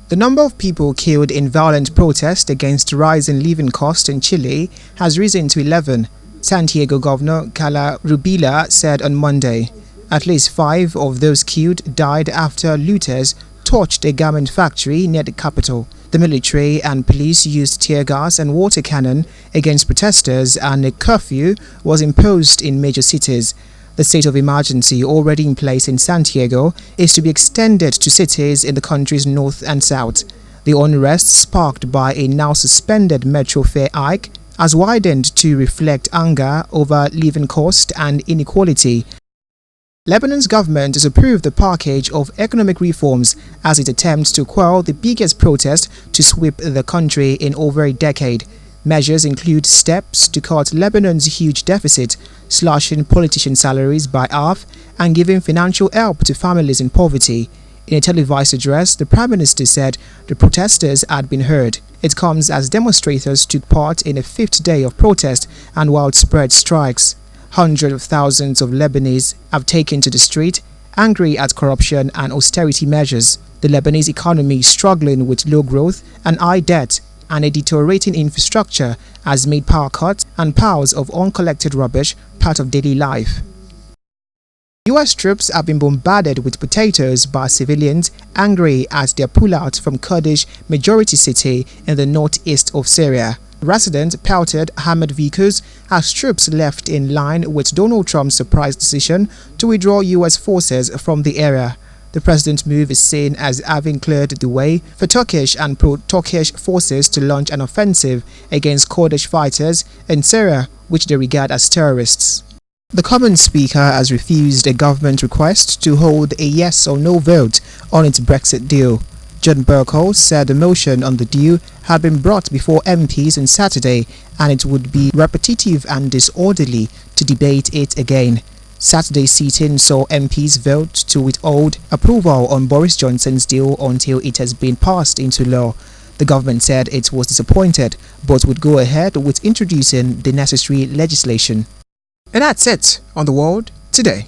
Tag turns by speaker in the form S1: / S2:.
S1: The number of people killed in violent protest against rising living costs in Chile has risen to 11, Santiago Governor Carla Rubila said on Monday. At least 5 of those killed died after looters torched a garment factory near the capital. The military and police used tear gas and water cannon against protesters, and a curfew was imposed in major cities. The state of emergency already in place in Santiago is to be extended to cities in the country's north and south. The unrest, sparked by a now suspended metro fare hike, has widened to reflect anger over living cost and inequality. Lebanon's government has approved the package of economic reforms as it attempts to quell the biggest protest to sweep the country in over a decade. Measures include steps to cut Lebanon's huge deficit, slashing politician salaries by half, and giving financial help to families in poverty. In a televised address, the Prime Minister said the protesters had been heard. It comes as demonstrators took part in a 5th day of protest and widespread strikes. Hundreds of thousands of Lebanese have taken to the street, angry at corruption and austerity measures. The Lebanese economy is struggling with low growth and high debt, and a deteriorating infrastructure has made power cuts and piles of uncollected rubbish part of daily life. US troops have been bombarded with potatoes by civilians angry at their pullout from Kurdish majority city in the northeast of Syria. Residents pelted armored vehicles as troops left in line with Donald Trump's surprise decision to withdraw US forces from the area. The president's move is seen as having cleared the way for Turkish and pro-Turkish forces to launch an offensive against Kurdish fighters in Syria, which they regard as terrorists. The Commons Speaker has refused a government request to hold a yes or no vote on its Brexit deal. John Bercow said the motion on the deal had been brought before MPs on Saturday, and it would be repetitive and disorderly to debate it again. Saturday's sitting saw MPs vote to withhold approval on Boris Johnson's deal until it has been passed into law. The government said it was disappointed, but would go ahead with introducing the necessary legislation. And that's it on The World Today.